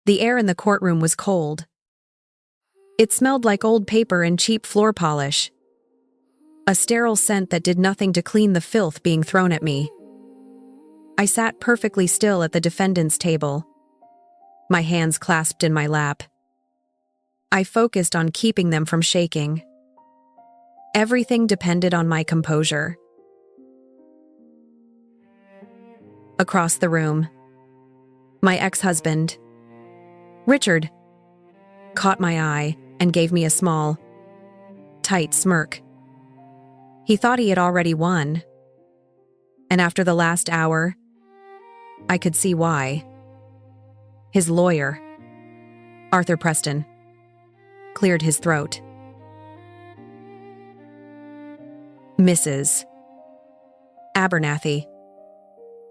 The air in the courtroom was cold. It smelled like old paper and cheap floor polish. A sterile scent that did nothing to clean the filth being thrown at me. I sat perfectly still at the defendant's table, my hands clasped in my lap. I focused on keeping them from shaking. Everything depended on my composure. Across the room, my ex-husband, Richard, caught my eye and gave me a small, tight smirk. He thought he had already won. And after the last hour, I could see why. His lawyer, Arthur Preston, cleared his throat. Mrs. Abernathy,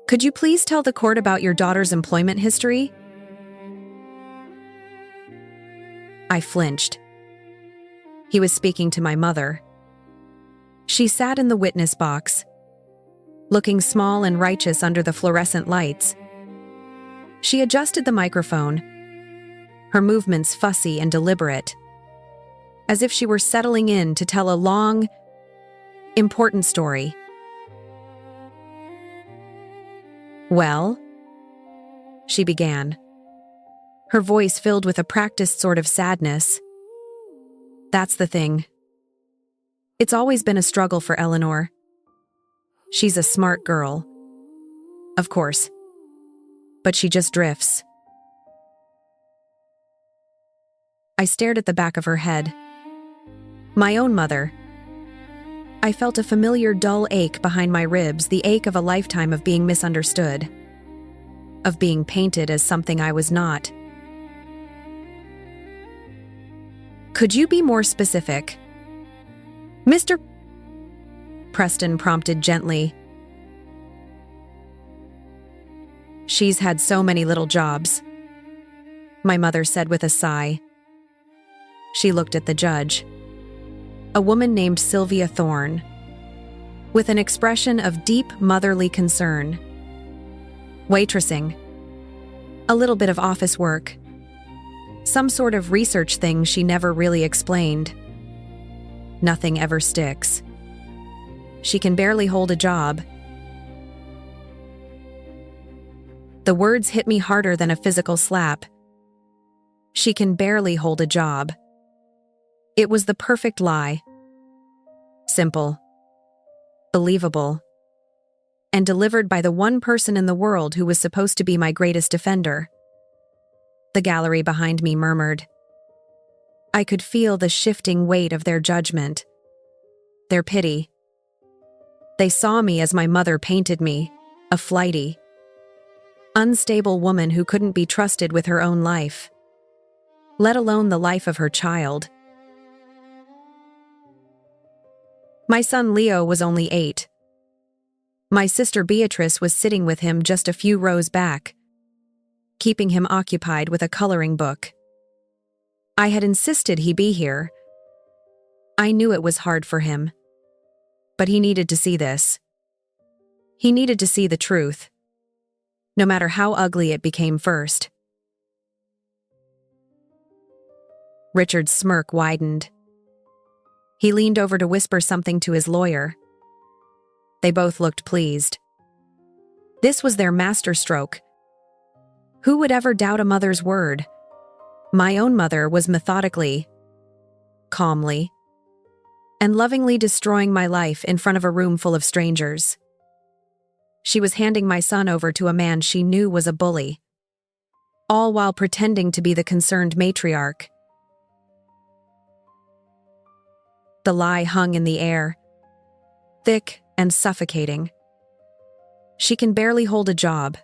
could you please tell the court about your daughter's employment history? I flinched. He was speaking to my mother. She sat in the witness box, looking small and righteous under the fluorescent lights. She adjusted the microphone, her movements fussy and deliberate, as if she were settling in to tell a long, important story. Well, she began, her voice filled with a practiced sort of sadness. That's the thing. It's always been a struggle for Eleanor. She's a smart girl, of course, but she just drifts. I stared at the back of her head. My own mother. I felt a familiar dull ache behind my ribs, the ache of a lifetime of being misunderstood, of being painted as something I was not. Could you be more specific? Mr. Preston prompted gently. She's had so many little jobs, my mother said with a sigh. She looked at the judge, a woman named Sylvia Thorne, with an expression of deep motherly concern. Waitressing, a little bit of office work, some sort of research thing she never really explained. Nothing ever sticks. She can barely hold a job. The words hit me harder than a physical slap. She can barely hold a job. It was the perfect lie. Simple, believable, and delivered by the one person in the world who was supposed to be my greatest defender. The gallery behind me murmured. I could feel the shifting weight of their judgment, their pity. They saw me as my mother painted me, a flighty, unstable woman who couldn't be trusted with her own life, let alone the life of her child. My son Leo was only 8. My sister Beatrice was sitting with him just a few rows back, keeping him occupied with a coloring book. I had insisted he be here. I knew it was hard for him, but he needed to see this. He needed to see the truth, no matter how ugly it became first. Richard's smirk widened. He leaned over to whisper something to his lawyer. They both looked pleased. This was their masterstroke. Who would ever doubt a mother's word? My own mother was methodically, calmly, and lovingly destroying my life in front of a room full of strangers. She was handing my son over to a man she knew was a bully, all while pretending to be the concerned matriarch. The lie hung in the air, thick and suffocating. She can barely hold a job.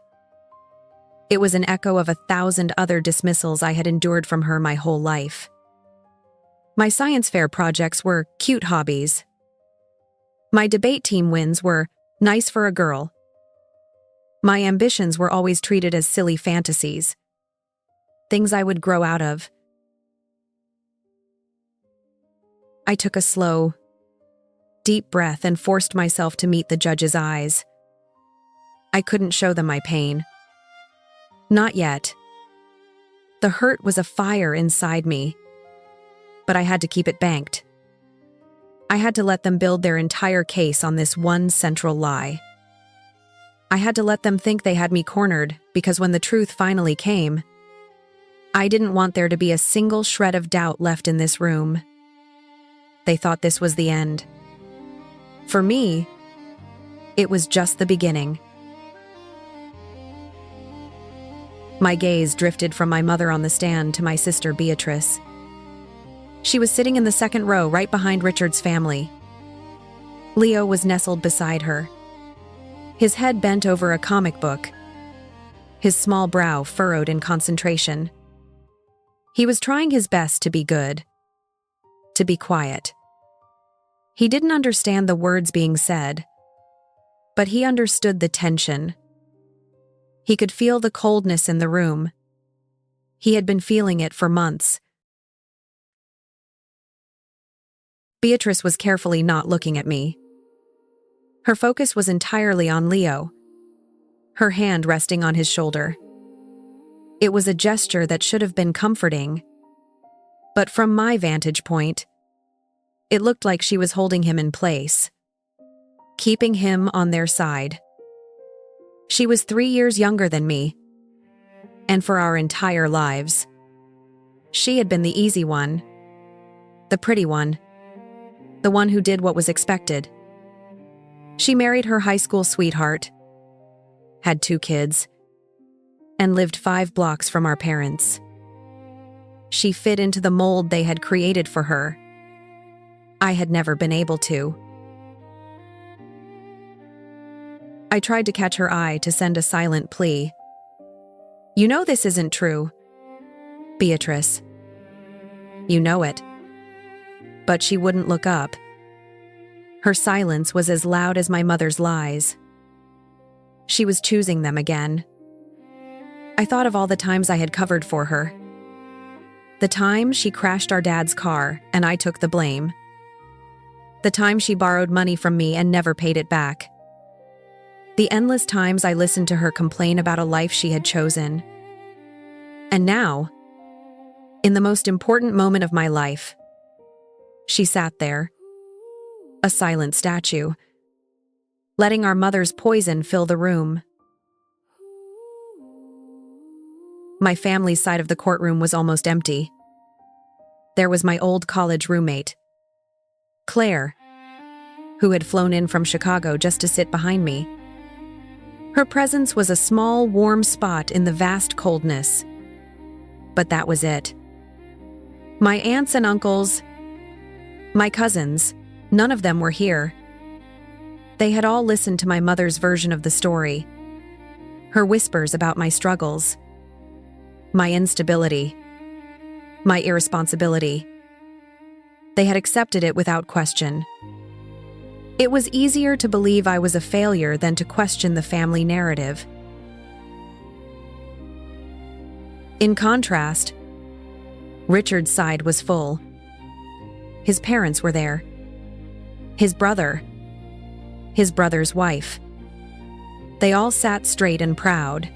It was an echo of 1,000 other dismissals I had endured from her my whole life. My science fair projects were cute hobbies. My debate team wins were nice for a girl. My ambitions were always treated as silly fantasies, things I would grow out of. I took a slow, deep breath and forced myself to meet the judge's eyes. I couldn't show them my pain. Not yet. The hurt was a fire inside me, but I had to keep it banked. I had to let them build their entire case on this one central lie. I had to let them think they had me cornered because when the truth finally came, I didn't want there to be a single shred of doubt left in this room. They thought this was the end. For me, it was just the beginning. My gaze drifted from my mother on the stand to my sister Beatrice. She was sitting in the second row right behind Richard's family. Leo was nestled beside her, his head bent over a comic book, his small brow furrowed in concentration. He was trying his best to be good, to be quiet. He didn't understand the words being said, but he understood the tension. He could feel the coldness in the room. He had been feeling it for months. Beatrice was carefully not looking at me. Her focus was entirely on Leo, her hand resting on his shoulder. It was a gesture that should have been comforting, but from my vantage point, it looked like she was holding him in place, keeping him on their side. She was 3 years younger than me, and for our entire lives, she had been the easy one, the pretty one, the one who did what was expected. She married her high school sweetheart, had 2 kids, and lived 5 blocks from our parents. She fit into the mold they had created for her. I had never been able to. I tried to catch her eye to send a silent plea. "You know this isn't true, Beatrice. You know it." But she wouldn't look up. Her silence was as loud as my mother's lies. She was choosing them again. I thought of all the times I had covered for her. The time she crashed our dad's car and I took the blame. The time she borrowed money from me and never paid it back. The endless times I listened to her complain about a life she had chosen. And now, in the most important moment of my life, she sat there, a silent statue, letting our mother's poison fill the room. My family's side of the courtroom was almost empty. There was my old college roommate, Claire, who had flown in from Chicago just to sit behind me. Her presence was a small, warm spot in the vast coldness. But that was it. My aunts and uncles, my cousins, none of them were here. They had all listened to my mother's version of the story, her whispers about my struggles, my instability, my irresponsibility. They had accepted it without question. It was easier to believe I was a failure than to question the family narrative. In contrast, Richard's side was full. His parents were there. His brother. His brother's wife. They all sat straight and proud,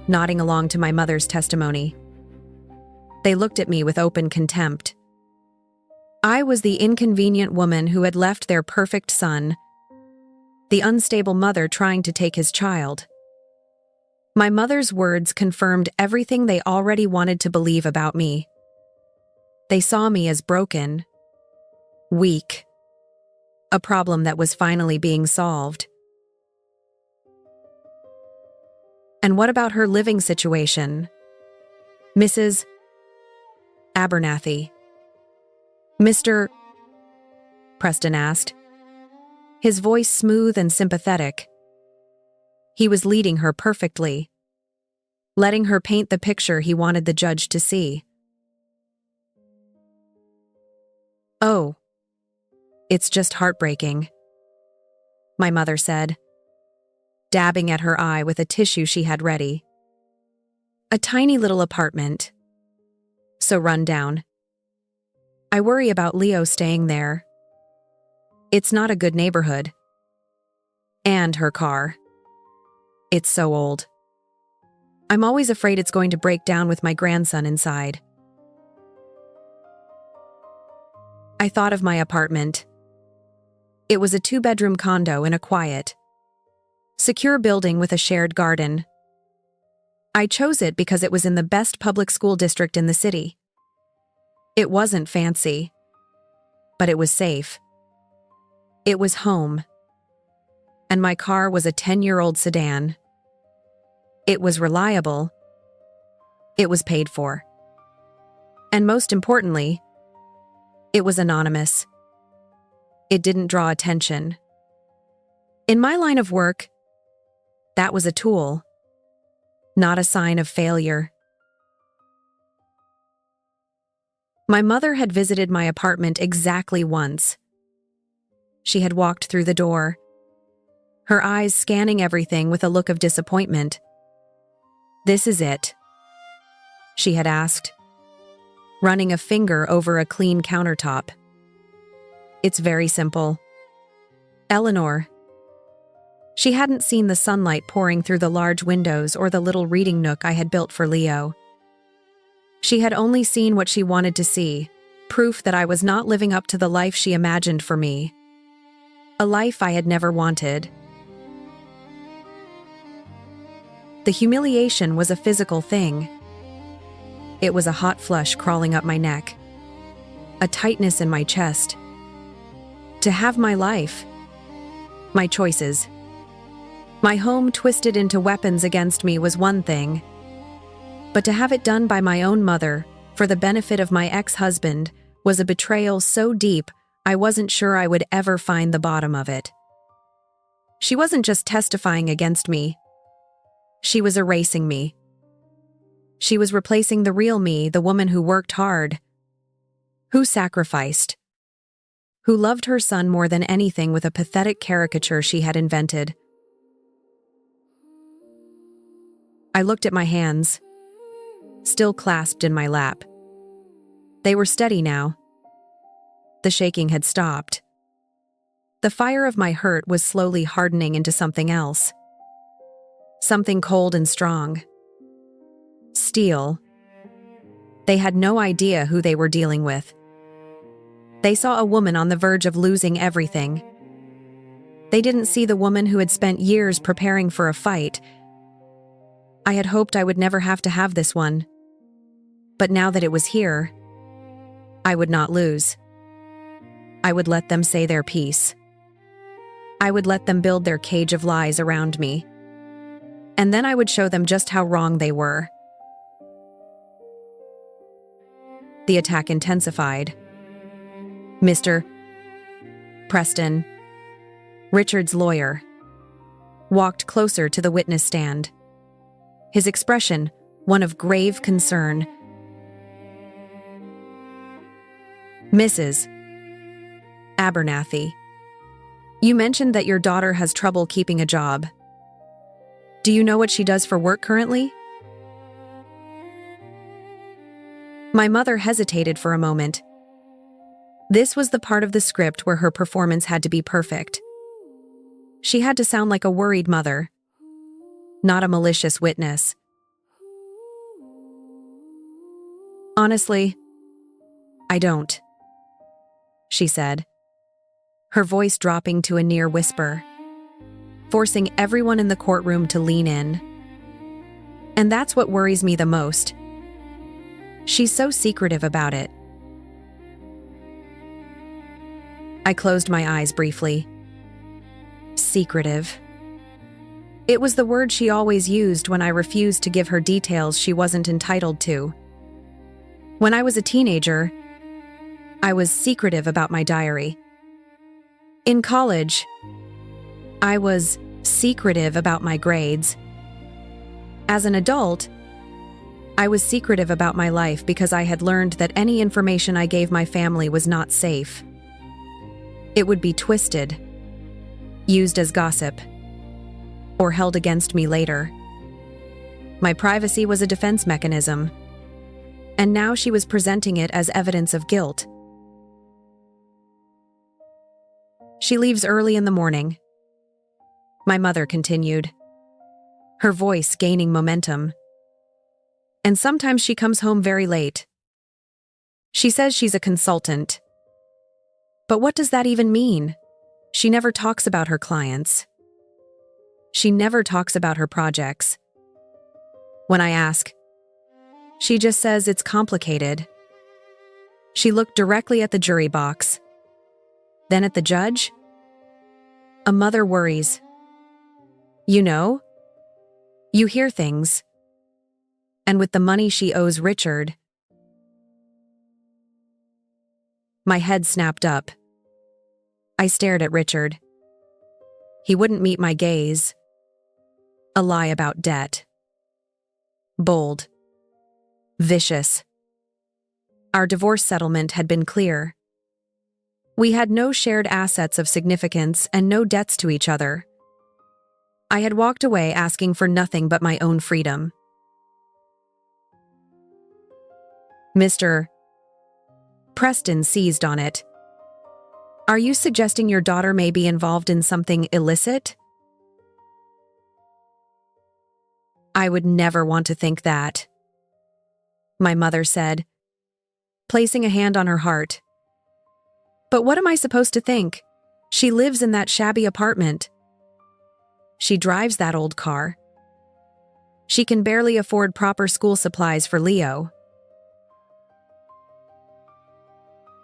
nodding along to my mother's testimony. They looked at me with open contempt. I was the inconvenient woman who had left their perfect son, the unstable mother trying to take his child. My mother's words confirmed everything they already wanted to believe about me. They saw me as broken, weak, a problem that was finally being solved. And what about her living situation? Mrs. Abernathy. Mr. Preston asked, his voice smooth and sympathetic. He was leading her perfectly, letting her paint the picture he wanted the judge to see. "Oh, it's just heartbreaking," my mother said, dabbing at her eye with a tissue she had ready. "A tiny little apartment, so run down. I worry about Leo staying there. It's not a good neighborhood. And her car. It's so old. I'm always afraid it's going to break down with my grandson inside. I thought of my apartment. It was a 2-bedroom condo in a quiet, secure building with a shared garden. I chose it because it was in the best public school district in the city. It wasn't fancy, but it was safe. It was home. And my car was a 10-year-old sedan. It was reliable. It was paid for. And most importantly, it was anonymous. It didn't draw attention. In my line of work, that was a tool, not a sign of failure. My mother had visited my apartment exactly once. She had walked through the door, her eyes scanning everything with a look of disappointment. "This is it?" she had asked, running a finger over a clean countertop. "It's very simple. Eleanor." She hadn't seen the sunlight pouring through the large windows or the little reading nook I had built for Leo. She had only seen what she wanted to see, proof that I was not living up to the life she imagined for me. A life I had never wanted. The humiliation was a physical thing. It was a hot flush crawling up my neck, a tightness in my chest. To have my life, my choices, my home twisted into weapons against me was one thing, but to have it done by my own mother, for the benefit of my ex-husband, was a betrayal so deep I wasn't sure I would ever find the bottom of it. She wasn't just testifying against me. She was erasing me. She was replacing the real me, the woman who worked hard, who sacrificed, who loved her son more than anything, with a pathetic caricature she had invented. I looked at my hands, still clasped in my lap. They were steady now. The shaking had stopped. The fire of my hurt was slowly hardening into something else. Something cold and strong. Steel. They had no idea who they were dealing with. They saw a woman on the verge of losing everything. They didn't see the woman who had spent years preparing for a fight. I had hoped I would never have to have this one. But now that it was here, I would not lose. I would let them say their piece. I would let them build their cage of lies around me. And then I would show them just how wrong they were. The attack intensified. Mr. Preston, Richard's lawyer, walked closer to the witness stand. His expression, one of grave concern. "Mrs. Abernathy, you mentioned that your daughter has trouble keeping a job. Do you know what she does for work currently?" My mother hesitated for a moment. This was the part of the script where her performance had to be perfect. She had to sound like a worried mother, not a malicious witness. "Honestly, I don't," she said, her voice dropping to a near whisper, forcing everyone in the courtroom to lean in. "And that's what worries me the most. She's so secretive about it." I closed my eyes briefly. Secretive. It was the word she always used when I refused to give her details she wasn't entitled to. When I was a teenager, I was secretive about my diary. In college, I was secretive about my grades. As an adult, I was secretive about my life because I had learned that any information I gave my family was not safe. It would be twisted, used as gossip, or held against me later. My privacy was a defense mechanism, and now she was presenting it as evidence of guilt. "She leaves early in the morning," my mother continued, her voice gaining momentum. And sometimes she comes home very late. She says she's a consultant. But what does that even mean? She never talks about her clients. She never talks about her projects. When I ask, she just says it's complicated. She looked directly at the jury box, then at the judge. A mother worries. You know, you hear things. And with the money she owes Richard. My head snapped up. I stared at Richard. He wouldn't meet my gaze. A lie about debt. Bold. Vicious. Our divorce settlement had been clear. We had no shared assets of significance and no debts to each other. I had walked away asking for nothing but my own freedom. Mr. Preston seized on it. Are you suggesting your daughter may be involved in something illicit? I would never want to think that, my mother said, placing a hand on her heart. But what am I supposed to think? She lives in that shabby apartment. She drives that old car. She can barely afford proper school supplies for Leo.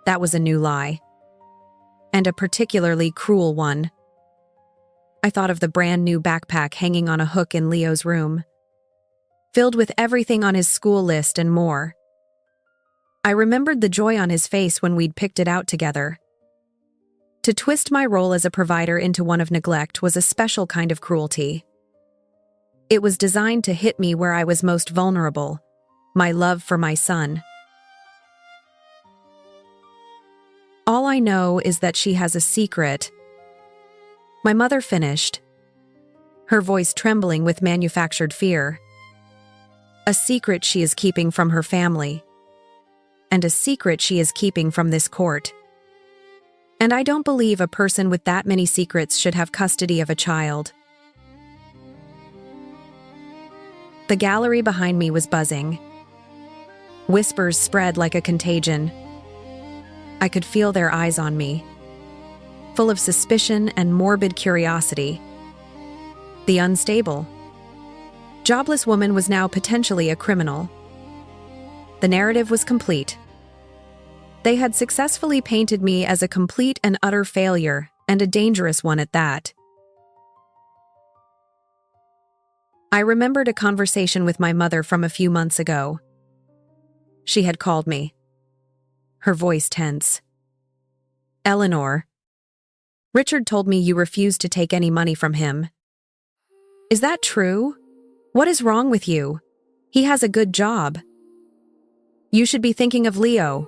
That was a new lie. And a particularly cruel one. I thought of the brand new backpack hanging on a hook in Leo's room, filled with everything on his school list and more. I remembered the joy on his face when we'd picked it out together. To twist my role as a provider into one of neglect was a special kind of cruelty. It was designed to hit me where I was most vulnerable, my love for my son. All I know is that she has a secret. My mother finished, her voice trembling with manufactured fear. A secret she is keeping from her family. And a secret she is keeping from this court. And I don't believe a person with that many secrets should have custody of a child. The gallery behind me was buzzing. Whispers spread like a contagion. I could feel their eyes on me, full of suspicion and morbid curiosity. The unstable, jobless woman was now potentially a criminal. The narrative was complete. They had successfully painted me as a complete and utter failure, and a dangerous one at that. I remembered a conversation with my mother from a few months ago. She had called me, her voice tense. Eleanor, Richard told me you refused to take any money from him. Is that true? What is wrong with you? He has a good job. You should be thinking of Leo.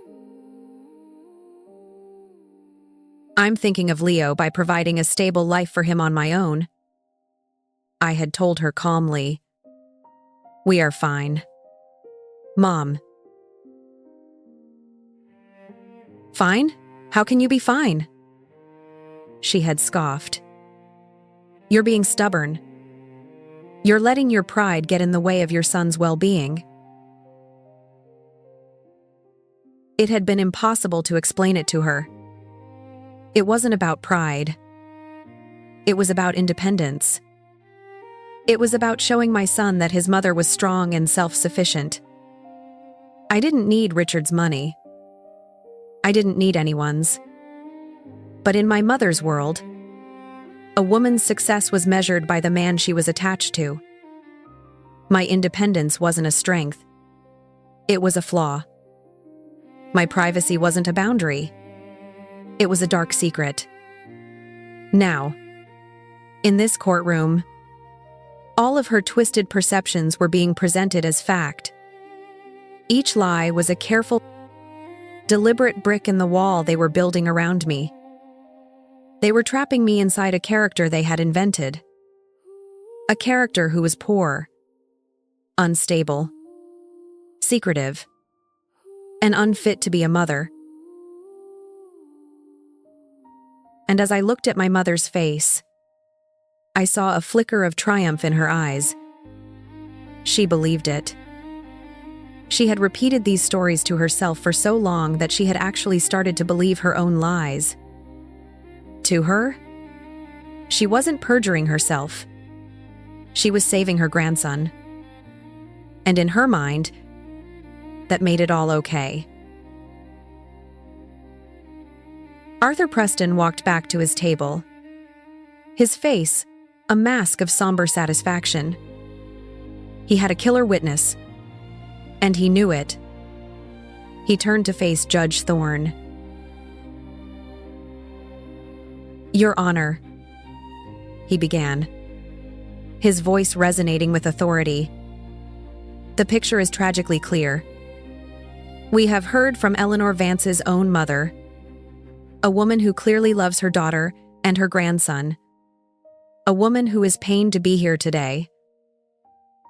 I'm thinking of Leo by providing a stable life for him on my own. I had told her calmly. We are fine. Mom. Fine? How can you be fine? She had scoffed. You're being stubborn. You're letting your pride get in the way of your son's well-being. It had been impossible to explain it to her. It wasn't about pride. It was about independence. It was about showing my son that his mother was strong and self-sufficient. I didn't need Richard's money. I didn't need anyone's. But in my mother's world, a woman's success was measured by the man she was attached to. My independence wasn't a strength. It was a flaw. My privacy wasn't a boundary. It was a dark secret. Now, in this courtroom, all of her twisted perceptions were being presented as fact. Each lie was a careful, deliberate brick in the wall they were building around me. They were trapping me inside a character they had invented. A character who was poor, unstable, secretive, and unfit to be a mother. And as I looked at my mother's face, I saw a flicker of triumph in her eyes. She believed it. She had repeated these stories to herself for so long that she had actually started to believe her own lies. To her, she wasn't perjuring herself. She was saving her grandson. And in her mind, that made it all okay. Arthur Preston walked back to his table. His face, a mask of somber satisfaction. He had a killer witness, and he knew it. He turned to face Judge Thorne. "Your Honor," he began, his voice resonating with authority. "The picture is tragically clear. We have heard from Eleanor Vance's own mother, a woman who clearly loves her daughter and her grandson, a woman who is pained to be here today.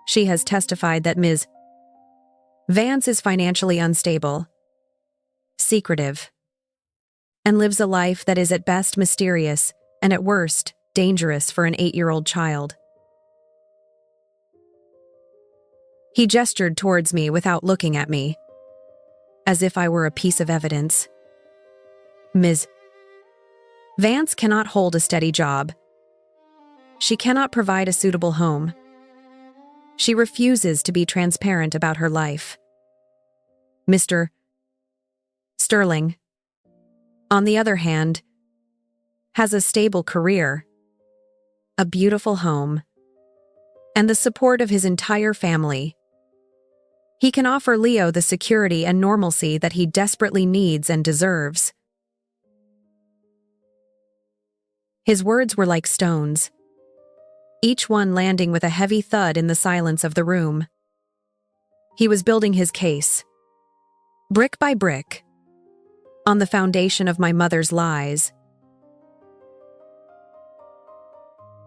She has testified that Ms. Vance is financially unstable, secretive, and lives a life that is at best mysterious and at worst dangerous for an 8-year-old child." He gestured towards me without looking at me, as if I were a piece of evidence. "Ms. Vance cannot hold a steady job. She cannot provide a suitable home. She refuses to be transparent about her life. Mr. Sterling, on the other hand, has a stable career, a beautiful home, and the support of his entire family. He can offer Leo the security and normalcy that he desperately needs and deserves." His words were like stones, each one landing with a heavy thud in the silence of the room. He was building his case, brick by brick, on the foundation of my mother's lies.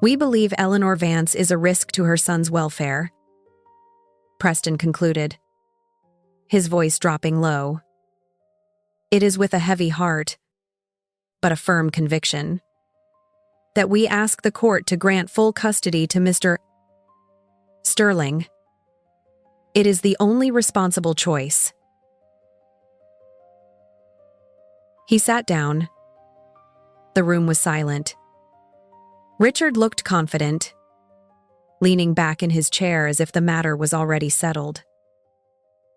"We believe Eleanor Vance is a risk to her son's welfare," Preston concluded, his voice dropping low. "It is with a heavy heart, but a firm conviction, that we ask the court to grant full custody to Mr. Sterling. It is the only responsible choice." He sat down. The room was silent. Richard looked confident, leaning back in his chair as if the matter was already settled.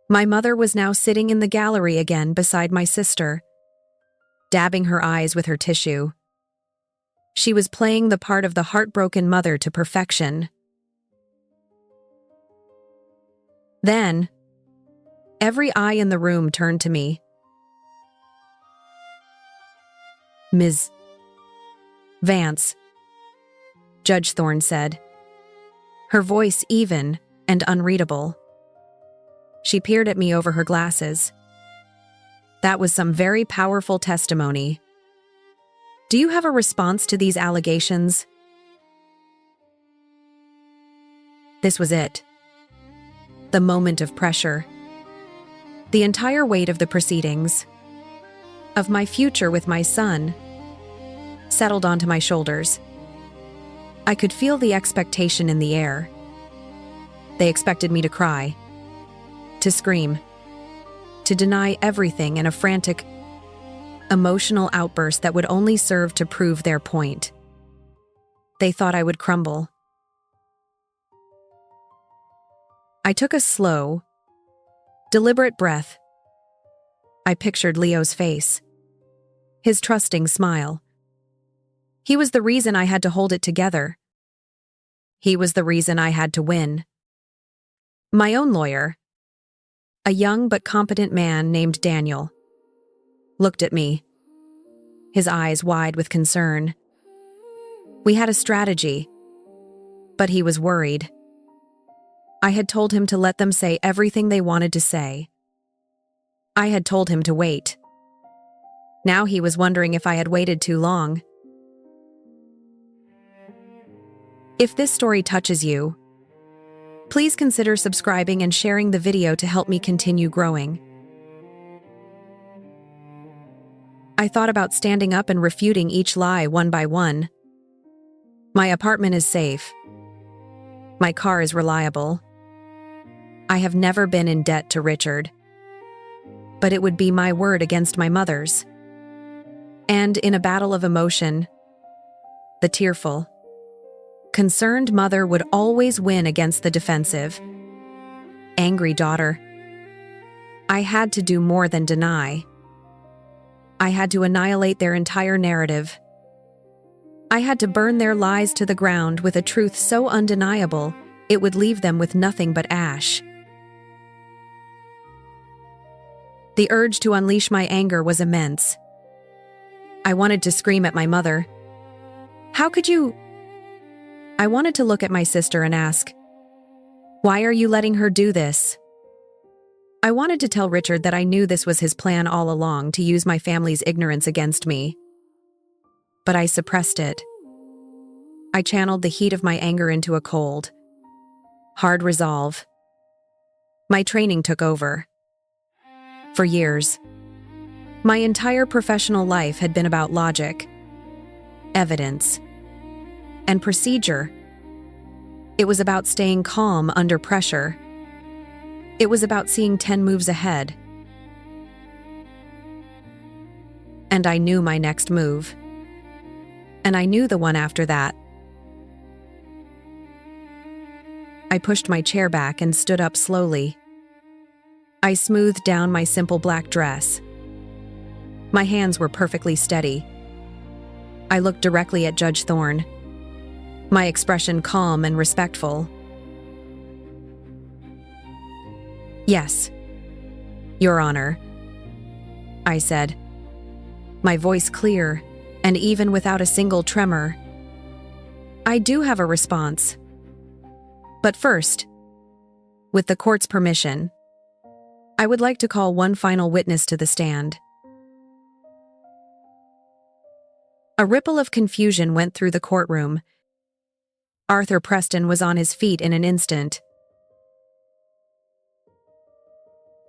My mother was now sitting in the gallery again beside my sister, dabbing her eyes with her tissue. She was playing the part of the heartbroken mother to perfection. Then, every eye in the room turned to me. "Ms. Vance," Judge Thorne said, her voice even and unreadable. She peered at me over her glasses. "That was some very powerful testimony. Do you have a response to these allegations?" This was it. The moment of pressure. The entire weight of the proceedings, of my future with my son, settled onto my shoulders. I could feel the expectation in the air. They expected me to cry, to scream, to deny everything in a frantic, emotional outburst that would only serve to prove their point. They thought I would crumble. I took a slow, deliberate breath. I pictured Leo's face, his trusting smile. He was the reason I had to hold it together. He was the reason I had to win. My own lawyer, a young but competent man named Daniel, looked at me, his eyes wide with concern. We had a strategy, but he was worried. I had told him to let them say everything they wanted to say. I had told him to wait. Now he was wondering if I had waited too long. If this story touches you, please consider subscribing and sharing the video to help me continue growing. I thought about standing up and refuting each lie one by one. My apartment is safe. My car is reliable. I have never been in debt to Richard, but it would be my word against my mother's. And in a battle of emotion, the tearful, concerned mother would always win against the defensive, angry daughter. I had to do more than deny. I had to annihilate their entire narrative. I had to burn their lies to the ground with a truth so undeniable it would leave them with nothing but ash. The urge to unleash my anger was immense. I wanted to scream at my mother. How could you? I wanted to look at my sister and ask, why are you letting her do this? I wanted to tell Richard that I knew this was his plan all along, to use my family's ignorance against me. But I suppressed it. I channeled the heat of my anger into a cold, hard resolve. My training took over. For years, my entire professional life had been about logic, evidence, and procedure. It was about staying calm under pressure. It was about seeing 10 moves ahead. And I knew my next move. And I knew the one after that. I pushed my chair back and stood up slowly. I smoothed down my simple black dress. My hands were perfectly steady. I looked directly at Judge Thorne, my expression calm and respectful. Yes, Your Honor, I said, my voice clear, and even without a single tremor. I do have a response. But first, with the court's permission, I would like to call one final witness to the stand. A ripple of confusion went through the courtroom. Arthur Preston was on his feet in an instant.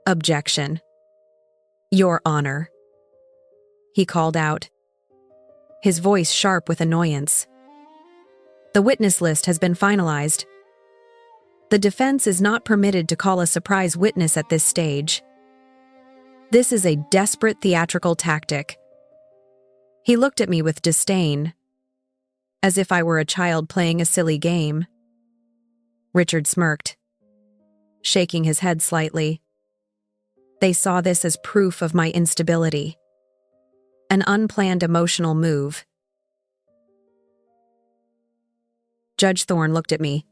Objection. Your Honor, he called out, his voice sharp with annoyance. The witness list has been finalized. The defense is not permitted to call a surprise witness at this stage. This is a desperate theatrical tactic. He looked at me with disdain, as if I were a child playing a silly game. Richard smirked, shaking his head slightly. They saw this as proof of my instability, an unplanned emotional move. Judge Thorne looked at me,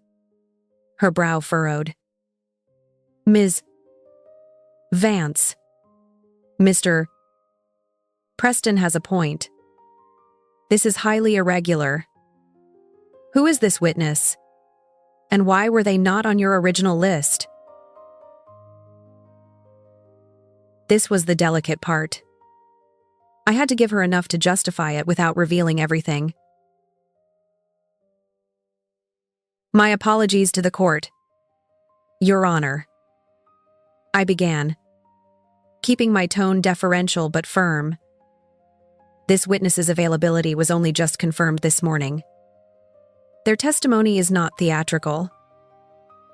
her brow furrowed. Ms. Vance. Mr. Preston has a point. This is highly irregular. Who is this witness? And why were they not on your original list? This was the delicate part. I had to give her enough to justify it without revealing everything. My apologies to the court. Your Honor, I began, keeping my tone deferential but firm. This witness's availability was only just confirmed this morning. Their testimony is not theatrical.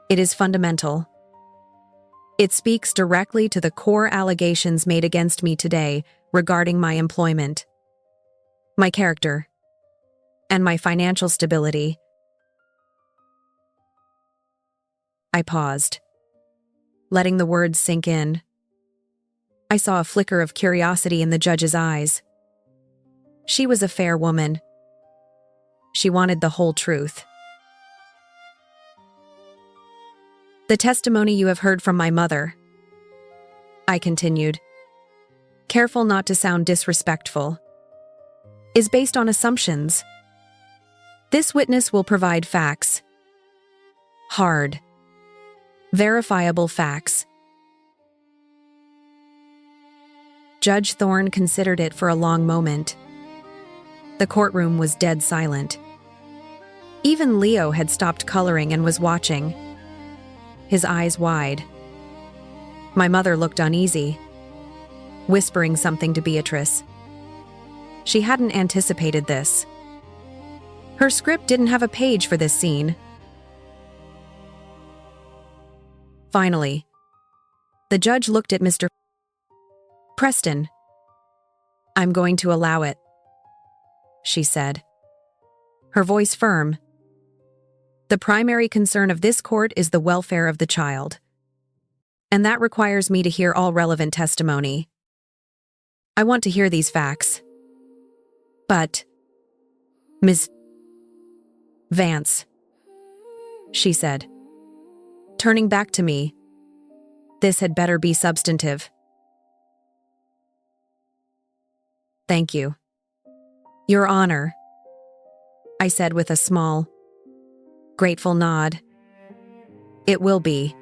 It is fundamental. It speaks directly to the core allegations made against me today regarding my employment, my character, and my financial stability. I paused, letting the words sink in. I saw a flicker of curiosity in the judge's eyes. She was a fair woman. She wanted the whole truth. The testimony you have heard from my mother, I continued, careful not to sound disrespectful, is based on assumptions. This witness will provide facts. Hard, verifiable facts. Judge Thorne considered it for a long moment. The courtroom was dead silent. Even Leo had stopped coloring and was watching, his eyes wide. My mother looked uneasy, whispering something to Beatrice. She hadn't anticipated this. Her script didn't have a page for this scene. Finally, the judge looked at Mr. Preston. "I'm going to allow it," she said, her voice firm. "The primary concern of this court is the welfare of the child, and that requires me to hear all relevant testimony. I want to hear these facts. But, Ms. Vance," she said, turning back to me, "this had better be substantive." "Thank you, Your Honor," I said with a small, grateful nod. "It will be."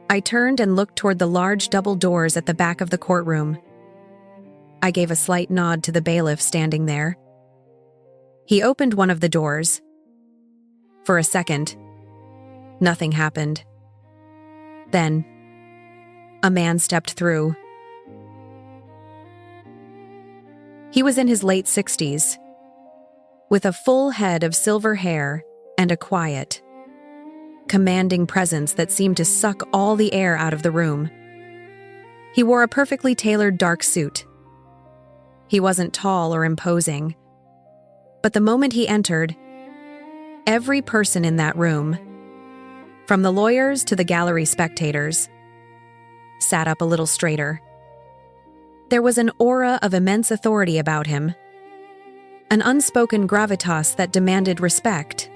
I turned and looked toward the large double doors at the back of the courtroom. I gave a slight nod to the bailiff standing there. He opened one of the doors. For a second, nothing happened. Then, a man stepped through. He was in his late 60s, with a full head of silver hair and a quiet, commanding presence that seemed to suck all the air out of the room. He wore a perfectly tailored dark suit. He wasn't tall or imposing, but the moment he entered, every person in that room, from the lawyers to the gallery spectators, sat up a little straighter. There was an aura of immense authority about him, an unspoken gravitas that demanded respect.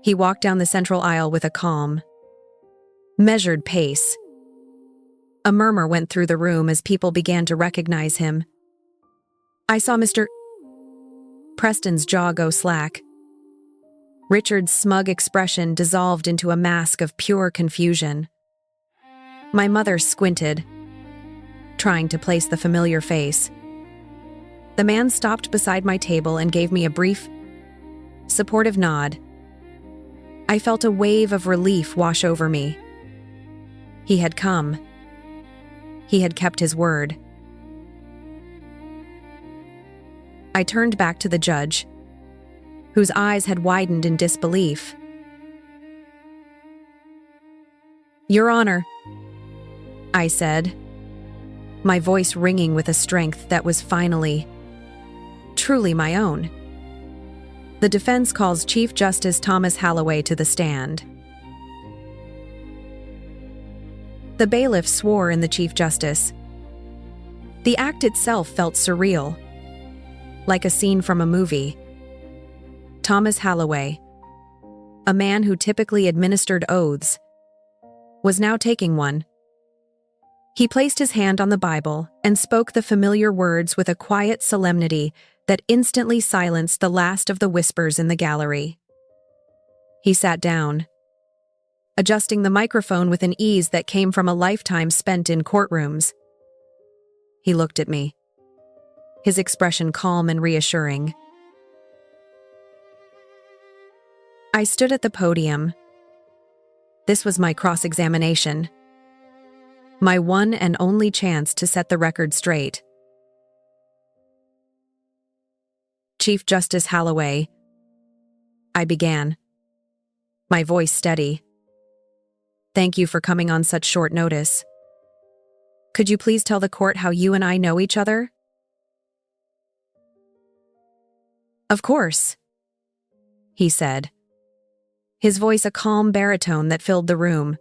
He walked down the central aisle with a calm, measured pace. A murmur went through the room as people began to recognize him. I saw Mr. Preston's jaw go slack. Richard's smug expression dissolved into a mask of pure confusion. My mother squinted, trying to place the familiar face. The man stopped beside my table and gave me a brief, supportive nod. I felt a wave of relief wash over me. He had come. He had kept his word. I turned back to the judge, whose eyes had widened in disbelief. "Your Honor," I said, my voice ringing with a strength that was finally, truly my own. "The defense calls Chief Justice Thomas Halloway to the stand." The bailiff swore in the Chief Justice. The act itself felt surreal, like a scene from a movie. Thomas Halloway, a man who typically administered oaths, was now taking one. He placed his hand on the Bible and spoke the familiar words with a quiet solemnity that instantly silenced the last of the whispers in the gallery. He sat down, adjusting the microphone with an ease that came from a lifetime spent in courtrooms. He looked at me, his expression calm and reassuring. I stood at the podium. This was my cross-examination, my one and only chance to set the record straight. "Chief Justice Halloway," I began, my voice steady. "Thank you for coming on such short notice. Could you please tell the court how you and I know each other?" "Of course," he said, his voice a calm baritone that filled the room.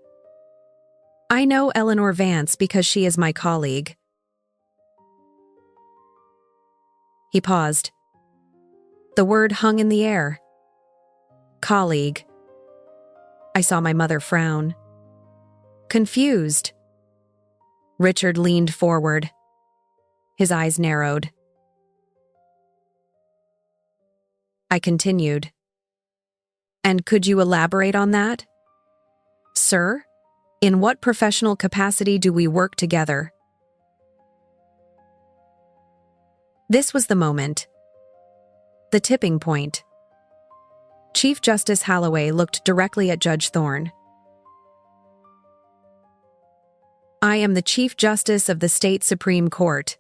"I know Eleanor Vance because she is my colleague." He paused. The word hung in the air. Colleague. I saw my mother frown. Confused. Richard leaned forward. His eyes narrowed. I continued. "And could you elaborate on that? Sir, in what professional capacity do we work together?" This was the moment. The tipping point. Chief Justice Halloway looked directly at Judge Thorne. "I am the Chief Justice of the State Supreme Court,"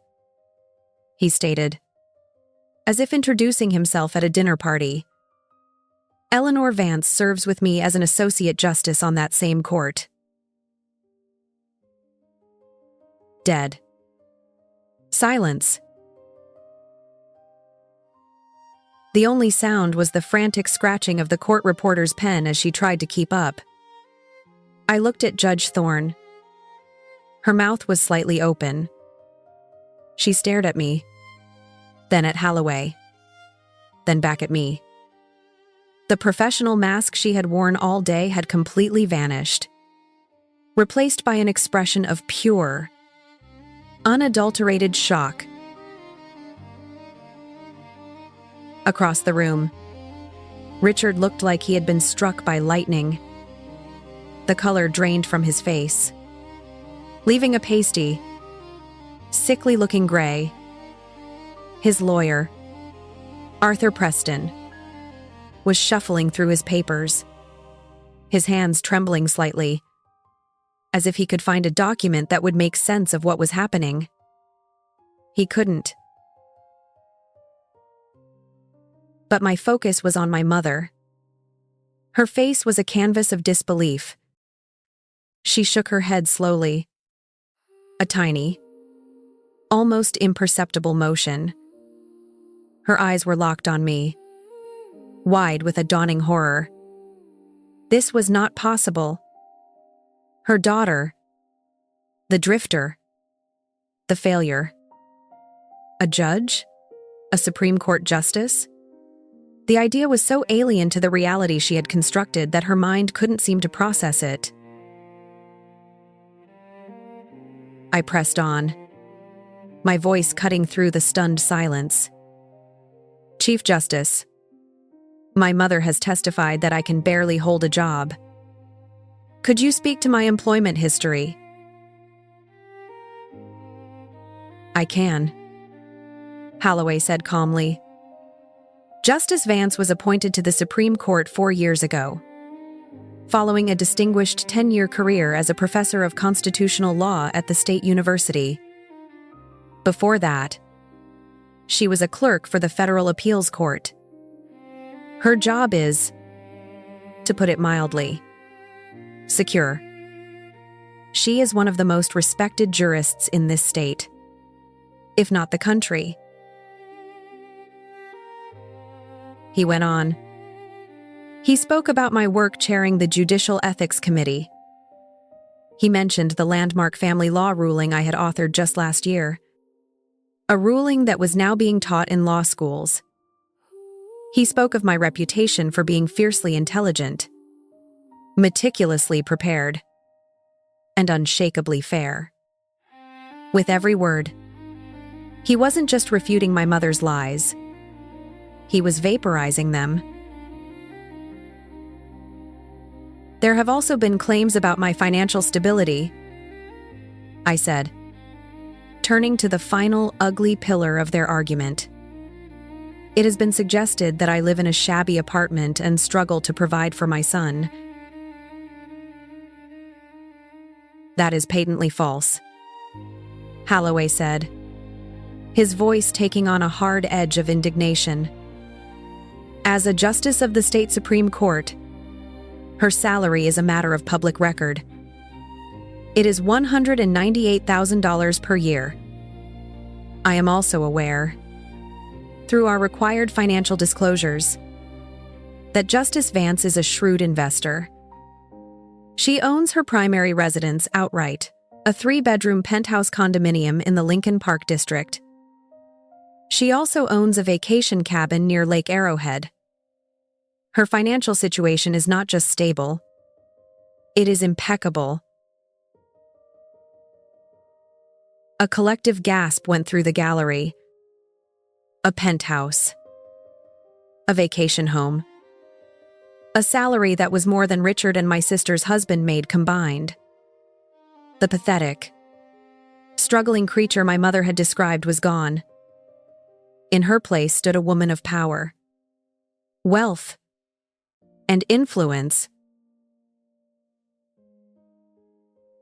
he stated, as if introducing himself at a dinner party. Eleanor Vance serves with me as an associate justice on that same court. Dead. Silence. The only sound was the frantic scratching of the court reporter's pen as she tried to keep up. I looked at Judge Thorne. Her mouth was slightly open. She stared at me, then at Holloway, then back at me. The professional mask she had worn all day had completely vanished, replaced by an expression of pure, unadulterated shock. Across the room, Richard looked like he had been struck by lightning. The color drained from his face, leaving a pasty, sickly-looking gray. His lawyer, Arthur Preston, was shuffling through his papers, his hands trembling slightly, as if he could find a document that would make sense of what was happening. He couldn't. But my focus was on my mother. Her face was a canvas of disbelief. She shook her head slowly, a tiny, almost imperceptible motion. Her eyes were locked on me, wide with a dawning horror. This was not possible. Her daughter, the drifter, the failure. A judge? A Supreme Court justice? The idea was so alien to the reality she had constructed that her mind couldn't seem to process it. I pressed on, my voice cutting through the stunned silence. Chief Justice, my mother has testified that I can barely hold a job. Could you speak to my employment history? I can, Holloway said calmly. Justice Vance was appointed to the Supreme Court 4 years ago, following a distinguished 10-year career as a professor of constitutional law at the State University. Before that, she was a clerk for the Federal Appeals Court. Her job is, to put it mildly, secure. She is one of the most respected jurists in this state, if not the country. He went on. He spoke about my work chairing the Judicial Ethics Committee. He mentioned the landmark family law ruling I had authored just last year, a ruling that was now being taught in law schools. He spoke of my reputation for being fiercely intelligent, meticulously prepared, and unshakably fair. With every word, he wasn't just refuting my mother's lies. He was vaporizing them. There have also been claims about my financial stability, I said, turning to the final ugly pillar of their argument. It has been suggested that I live in a shabby apartment and struggle to provide for my son. That is patently false, Holloway said, his voice taking on a hard edge of indignation. As a justice of the state Supreme Court, her salary is a matter of public record. It is $198,000 per year. I am also aware, through our required financial disclosures, that Justice Vance is a shrewd investor. She owns her primary residence outright, a 3-bedroom penthouse condominium in the Lincoln Park district. She also owns a vacation cabin near Lake Arrowhead. Her financial situation is not just stable, it is impeccable. A collective gasp went through the gallery. A penthouse. A vacation home. A salary that was more than Richard and my sister's husband made combined. The pathetic, struggling creature my mother had described was gone. In her place stood a woman of power, wealth, and influence.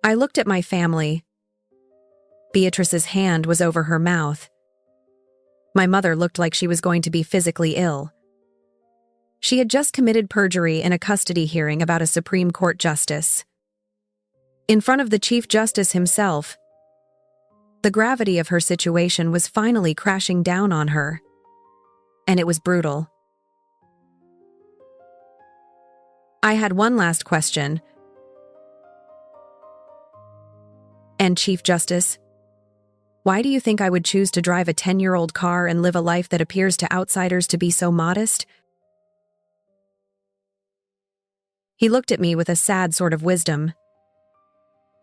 I looked at my family. Beatrice's hand was over her mouth. My mother looked like she was going to be physically ill. She had just committed perjury in a custody hearing about a Supreme Court justice. In front of the Chief Justice himself, the gravity of her situation was finally crashing down on her. And it was brutal. I had one last question. And Chief Justice, why do you think I would choose to drive a 10-year-old car and live a life that appears to outsiders to be so modest? He looked at me with a sad sort of wisdom.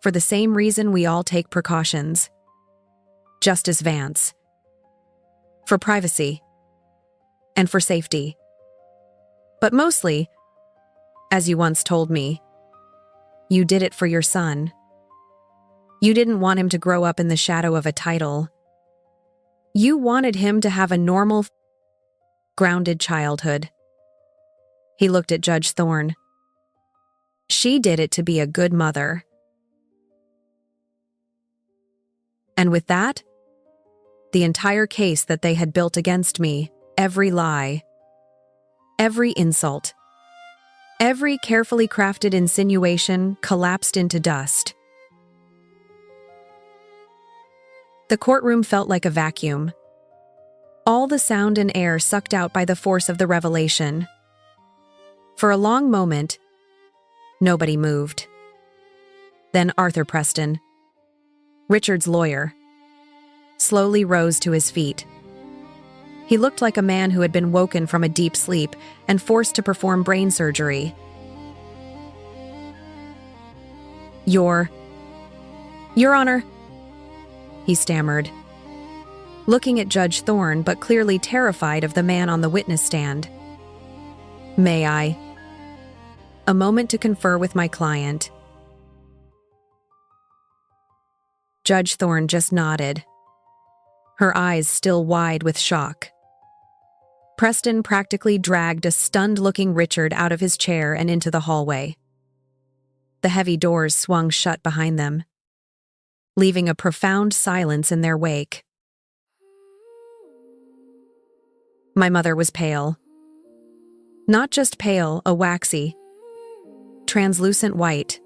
For the same reason we all take precautions. Justice Vance. For privacy. And for safety. But mostly, as you once told me, you did it for your son. You didn't want him to grow up in the shadow of a title. You wanted him to have a normal, grounded childhood. He looked at Judge Thorne. She did it to be a good mother. And with that, the entire case that they had built against me, every lie, every insult, every carefully crafted insinuation collapsed into dust. The courtroom felt like a vacuum. All the sound and air sucked out by the force of the revelation. For a long moment, nobody moved. Then Arthur Preston, Richard's lawyer, slowly rose to his feet. He looked like a man who had been woken from a deep sleep and forced to perform brain surgery. Your Honor, he stammered, looking at Judge Thorne but clearly terrified of the man on the witness stand. May I? A moment to confer with my client. Judge Thorne just nodded, her eyes still wide with shock. Preston practically dragged a stunned-looking Richard out of his chair and into the hallway. The heavy doors swung shut behind them, leaving a profound silence in their wake. My mother was pale. Not just pale, a waxy, translucent white.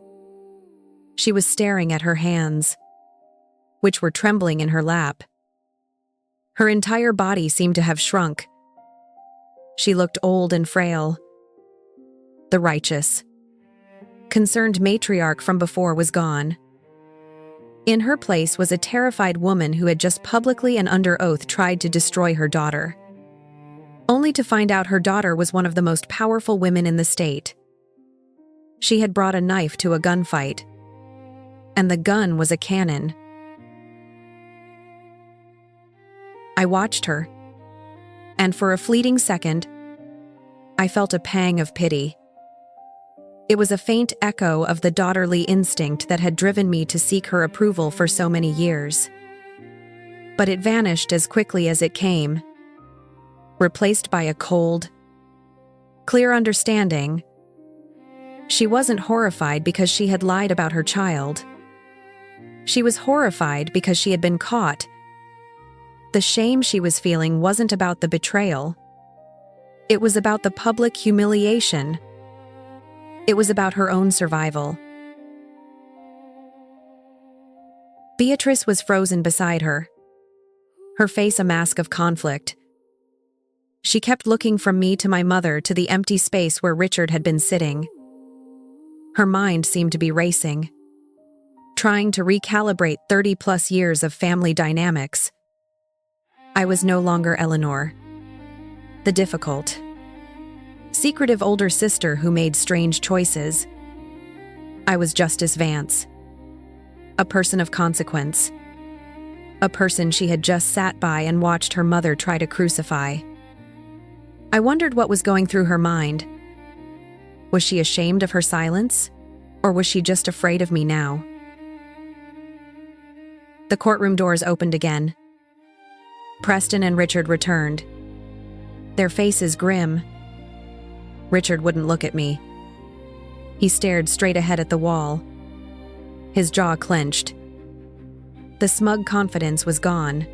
She was staring at her hands, which were trembling in her lap. Her entire body seemed to have shrunk. She looked old and frail. The righteous, concerned matriarch from before was gone. In her place was a terrified woman who had just publicly and under oath tried to destroy her daughter, only to find out her daughter was one of the most powerful women in the state. She had brought a knife to a gunfight, and the gun was a cannon. I watched her, and for a fleeting second, I felt a pang of pity. It was a faint echo of the daughterly instinct that had driven me to seek her approval for so many years. But it vanished as quickly as it came, replaced by a cold, clear understanding. She wasn't horrified because she had lied about her child. She was horrified because she had been caught. The shame she was feeling wasn't about the betrayal. It was about the public humiliation. It was about her own survival. Beatrice was frozen beside her, her face a mask of conflict. She kept looking from me to my mother to the empty space where Richard had been sitting. Her mind seemed to be racing, trying to recalibrate 30-plus years of family dynamics. I was no longer Eleanor, the difficult, secretive older sister who made strange choices. I was Justice Vance, a person of consequence, a person she had just sat by and watched her mother try to crucify. I wondered what was going through her mind. Was she ashamed of her silence, or was she just afraid of me now? The courtroom doors opened again. Preston and Richard returned, their faces grim. Richard wouldn't look at me. He stared straight ahead at the wall, his jaw clenched. The smug confidence was gone,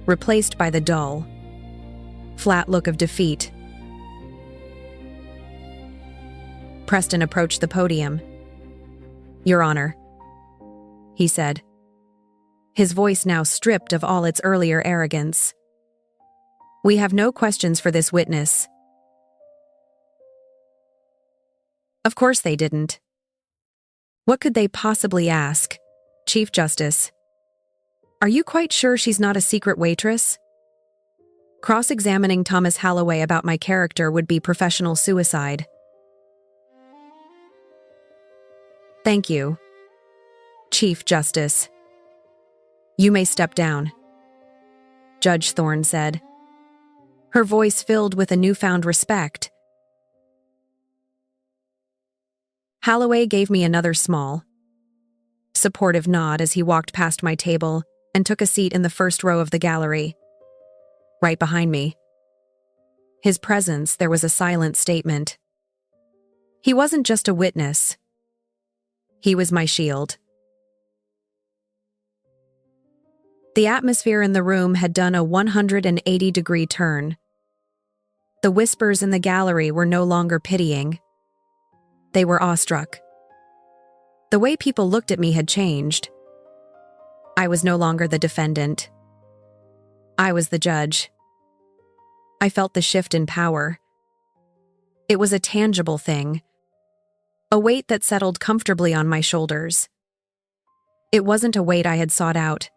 replaced by the dull, flat look of defeat. Preston approached the podium. "Your Honor," he said, his voice now stripped of all its earlier arrogance. "We have no questions for this witness." Of course they didn't. What could they possibly ask? "Chief Justice, are you quite sure she's not a secret waitress?" Cross-examining Thomas Halloway about my character would be professional suicide. "Thank you, Chief Justice. You may step down," Judge Thorne said, her voice filled with a newfound respect. Halloway gave me another small, supportive nod as he walked past my table and took a seat in the first row of the gallery, right behind me. His presence, there was a silent statement. He wasn't just a witness. He was my shield. The atmosphere in the room had done a 180-degree turn. The whispers in the gallery were no longer pitying. They were awestruck. The way people looked at me had changed. I was no longer the defendant. I was the judge. I felt the shift in power. It was a tangible thing, a weight that settled comfortably on my shoulders. It wasn't a weight I had sought out,